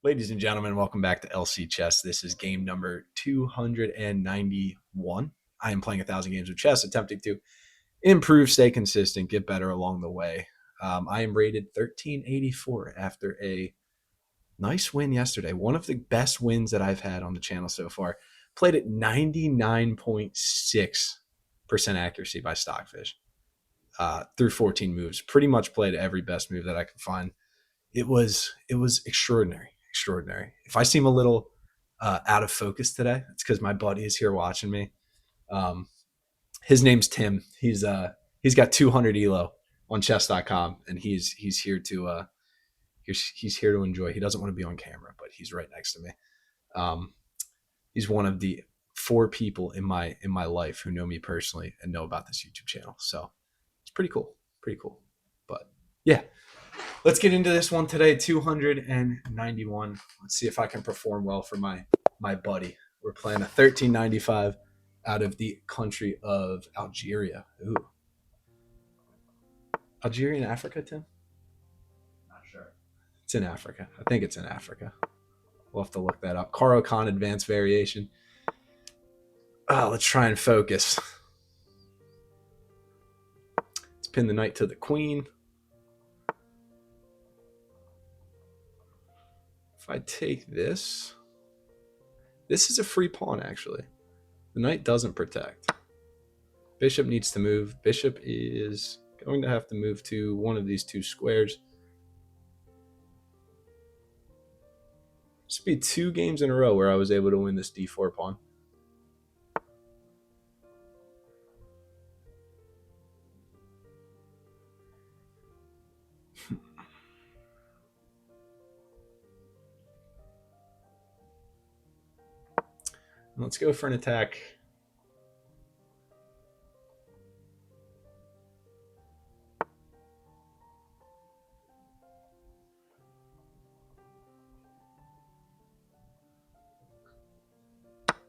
Ladies and gentlemen, welcome back to LC Chess. This is game number 291. I am playing 1,000 games of chess, attempting to improve, stay consistent, get better along the way. I am rated 1384 after a nice win yesterday. One of the best wins that I've had on the channel so far. Played at 99.6% accuracy by Stockfish through 14 moves. Pretty much played every best move that I could find. It was extraordinary. If I seem a little out of focus today, it's because my buddy is here watching me. Um, his name's Tim. He's got 200 elo on chess.com, and he's here to he's here to enjoy. He doesn't want to be on camera, but he's right next to me. Um, he's one of the 4 people in my life who know me personally and know about this YouTube channel. So it's pretty cool. But yeah, let's get into this one today. 291. Let's see if I can perform well for my buddy. We're playing a 1395 out of the country of Algeria. Ooh. Algeria in Africa, Tim? Not sure. It's in Africa. I think it's in Africa. We'll have to look that up. Caro Khan advanced variation. Let's try and focus. Let's pin the knight to the queen. If I take this is a free pawn, actually. The knight doesn't protect. Bishop needs to move. Bishop is going to have to move to one of these 2 squares. This would be 2 games in a row where I was able to win this d4 pawn. Let's go for an attack.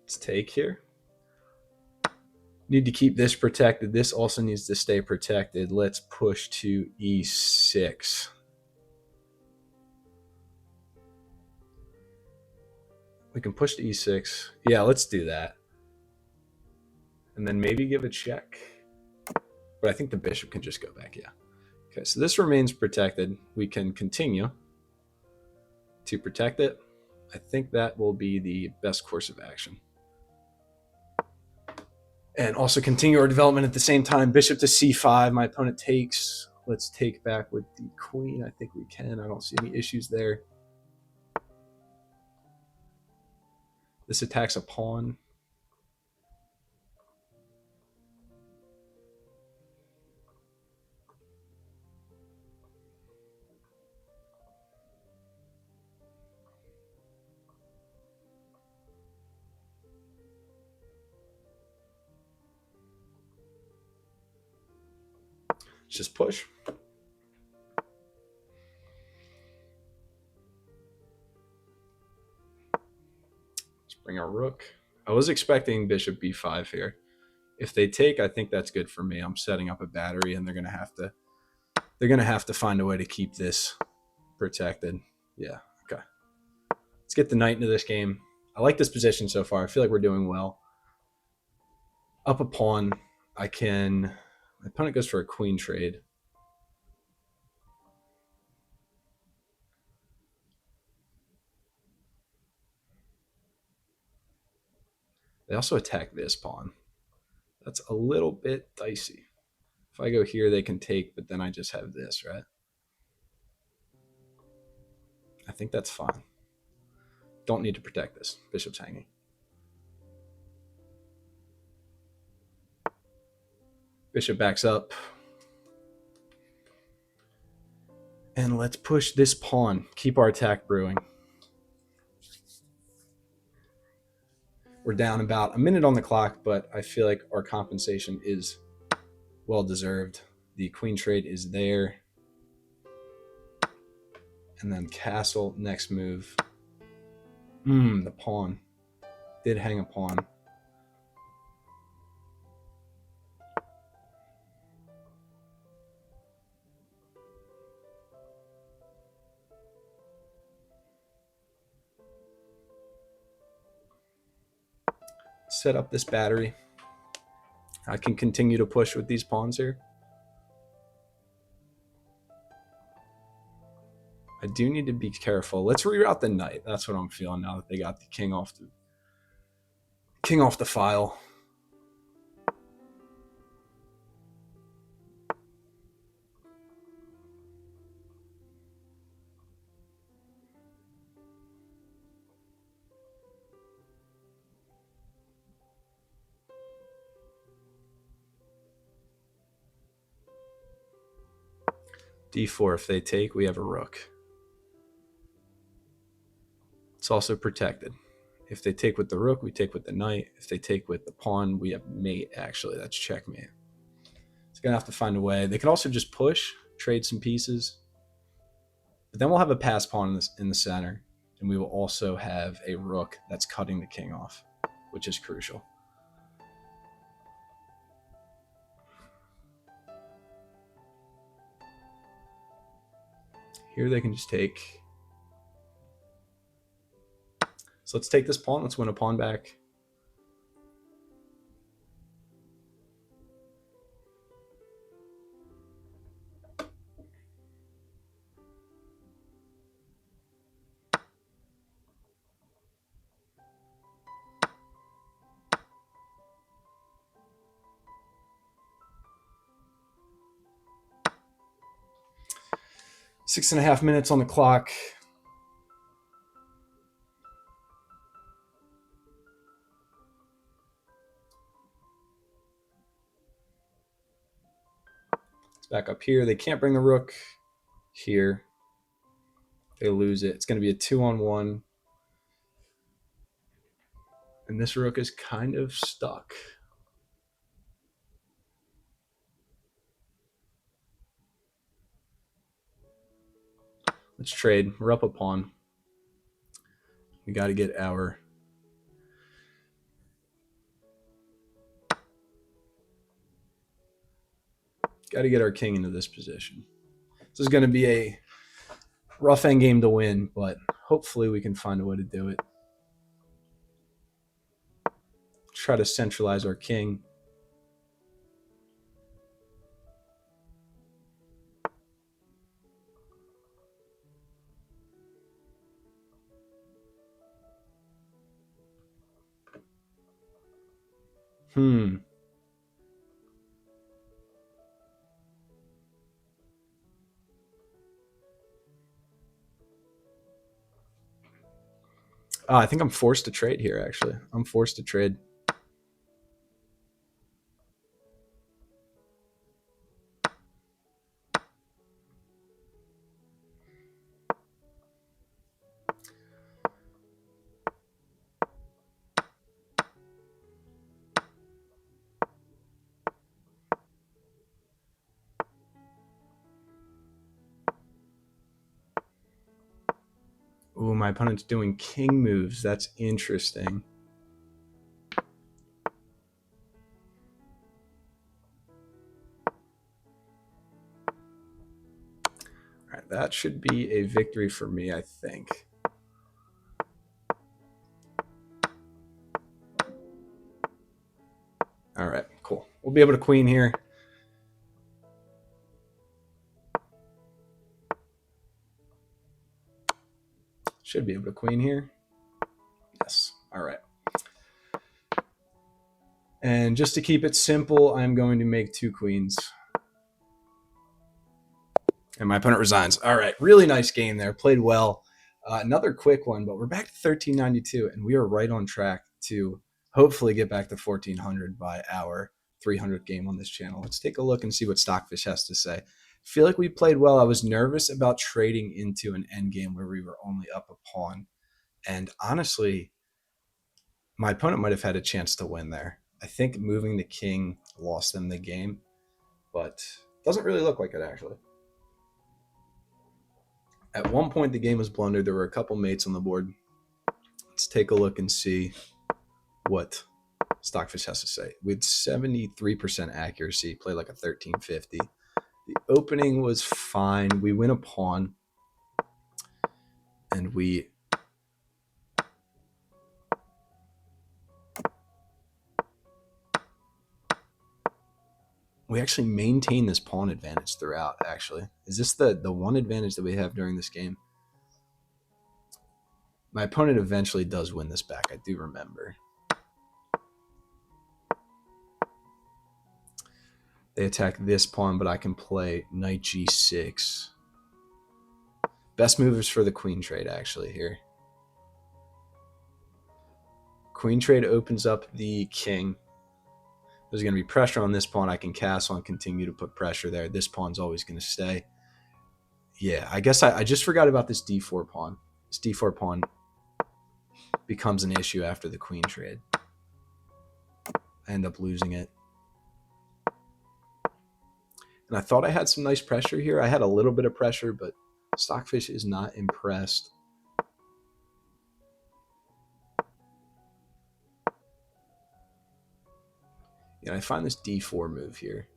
Let's take here. Need to keep this protected. This also needs to stay protected. Let's push to e6. We can push to e6. Yeah, let's do that. And then maybe give a check. But I think the bishop can just go back, yeah. Okay, so this remains protected. We can continue to protect it. I think that will be the best course of action. And also continue our development at the same time. Bishop to c5. My opponent takes. Let's take back with the queen. I think we can. I don't see any issues there. This attacks a pawn. Let's just push. Let's bring our rook. I was expecting bishop b5 here. If they take, I think that's good for me. I'm setting up a battery, and they're gonna have to find a way to keep this protected. Yeah, okay. Let's get the knight into this game. I like this position so far. I feel like we're doing well. Up a pawn. My opponent goes for a queen trade. They also attack this pawn. That's a little bit dicey. If I go here, they can take, but then I just have this, right? I think that's fine. Don't need to protect this. Bishop's hanging. Bishop backs up. And let's push this pawn. Keep our attack brewing. We're down about a minute on the clock, but I feel like our compensation is well deserved. The queen trade is there. And then castle, next move. The pawn. Did hang a pawn. set up this battery. I can continue to push with these pawns here. I do need to be careful. Let's reroute the knight. That's what I'm feeling now that they got the king off the file. D4, if they take, we have a rook. It's also protected. If they take with the rook, we take with the knight. If they take with the pawn, we have mate, actually. That's checkmate. It's going to have to find a way. They can also just push, trade some pieces. But then we'll have a pass pawn in the center. And we will also have a rook that's cutting the king off, which is crucial. Here they can just take. So let's take this pawn. Let's win a pawn back. Six and a half minutes on the clock. It's back up here. They can't bring the rook here. They lose it. It's going to be a 2-on-1. And this rook is kind of stuck. Let's trade. We're up a pawn. We got to get our king into this position. This is going to be a rough endgame to win, but hopefully we can find a way to do it. Try to centralize our king. I think I'm forced to trade here, actually. I'm forced to trade. Ooh, my opponent's doing king moves. That's interesting. All right, that should be a victory for me, I think. All right, cool. We'll be able to queen here. Should be able to queen here. Yes. All right. And just to keep it simple, I'm going to make 2 queens. And my opponent resigns. All right. Really nice game there. Played well. Another quick one, but we're back to 1392, and we are right on track to hopefully get back to 1400 by our 300th game on this channel. Let's take a look and see what Stockfish has to say. I feel like we played well. I was nervous about trading into an endgame where we were only up a pawn. And honestly, my opponent might have had a chance to win there. I think moving the king lost them the game, but doesn't really look like it, actually. At one point, the game was blundered. There were a couple mates on the board. Let's take a look and see what Stockfish has to say. With 73% accuracy, played like a 1350. The opening was fine. We win a pawn, and we We actually maintain this pawn advantage throughout, actually. Is this the one advantage that we have during this game? My opponent eventually does win this back, I do remember. They attack this pawn, but I can play knight g6. Best move is for the queen trade, actually, here. Queen trade opens up the king. There's going to be pressure on this pawn. I can castle and continue to put pressure there. This pawn's always going to stay. Yeah, I guess I just forgot about this d4 pawn. This d4 pawn becomes an issue after the queen trade. I end up losing it. And I thought I had some nice pressure here. I had a little bit of pressure, but Stockfish is not impressed. Yeah, I find this d4 move here.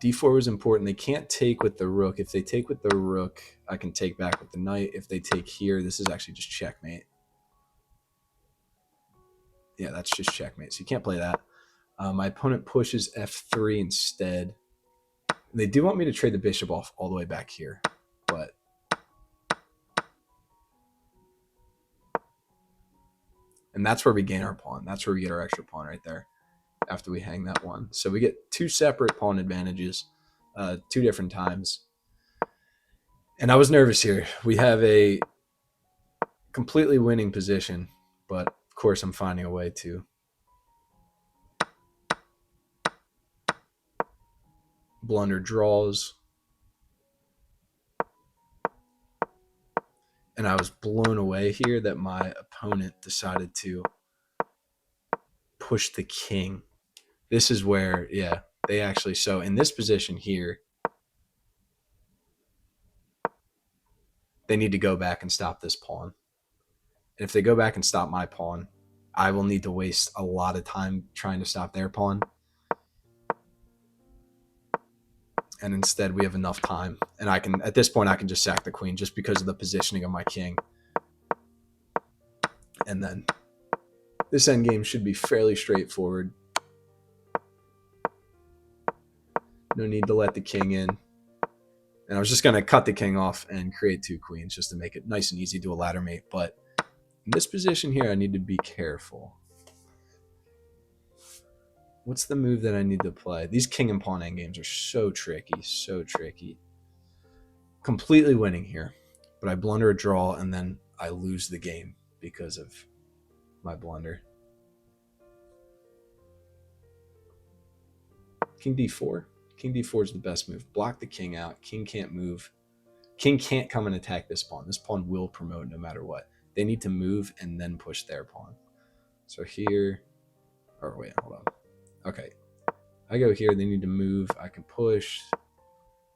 d4 was important. They can't take with the rook. If they take with the rook, I can take back with the knight. If they take here, this is actually just checkmate. Yeah, that's just checkmate. So you can't play that. My opponent pushes f3 instead. They do want me to trade the bishop off all the way back here, but and that's where we gain our pawn. That's where we get our extra pawn right there after we hang that one. So we get two separate pawn advantages, 2 different times. And I was nervous here. We have a completely winning position, but of course I'm finding a way to blunder draws. And I was blown away here that my opponent decided to push the king. This is where, yeah, they actually, so in this position here, they need to go back and stop this pawn. And if they go back and stop my pawn, I will need to waste a lot of time trying to stop their pawn. And instead we have enough time. And I can, at this point, I can just sack the queen just because of the positioning of my king. And then this endgame should be fairly straightforward. No need to let the king in. And I was just going to cut the king off and create 2 queens just to make it nice and easy to a ladder mate. But in this position here, I need to be careful. What's the move that I need to play? These king and pawn endgames are so tricky, so tricky. Completely winning here. But I blunder a draw and then I lose the game because of my blunder. King d4. King d4 is the best move. Block the king out. King can't move. King can't come and attack this pawn. This pawn will promote no matter what. They need to move and then push their pawn. So here, or wait, hold on. Okay, I go here. They need to move. I can push.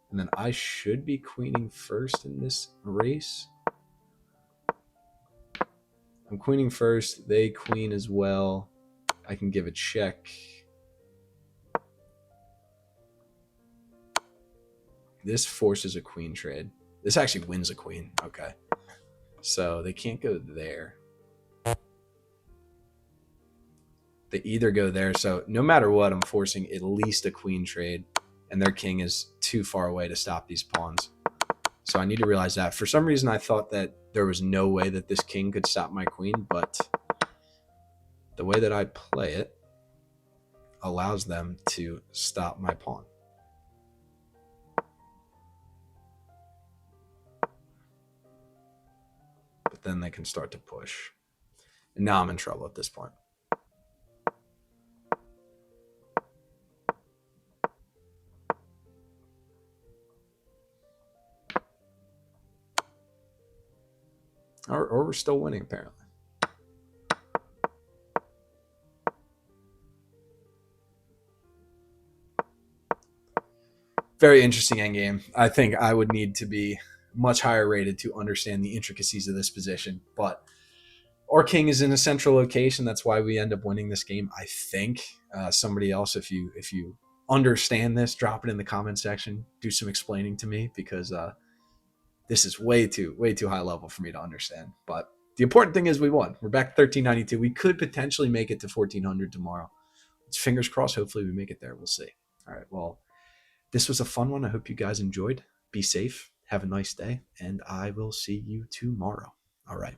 And then I should be queening first in this race. I'm queening first. They queen as well. I can give a check. This forces a queen trade. This actually wins a queen. Okay. So they can't go there. They either go there. So no matter what, I'm forcing at least a queen trade. And their king is too far away to stop these pawns. So I need to realize that. For some reason, I thought that there was no way that this king could stop my queen. But the way that I play it allows them to stop my pawn. But then they can start to push. And now I'm in trouble at this point. Or we're still winning, apparently. Very interesting endgame. I think I would need to be much higher rated to understand the intricacies of this position. But our king is in a central location. That's why we end up winning this game, I think. Somebody else, if you understand this, drop it in the comment section. Do some explaining to me, because this is way too high level for me to understand. But the important thing is we won. We're back to 1392. We could potentially make it to 1400 tomorrow. fingers crossed. Hopefully, we make it there. We'll see. All right. Well, this was a fun one. I hope you guys enjoyed. Be safe. Have a nice day, and I will see you tomorrow. All right.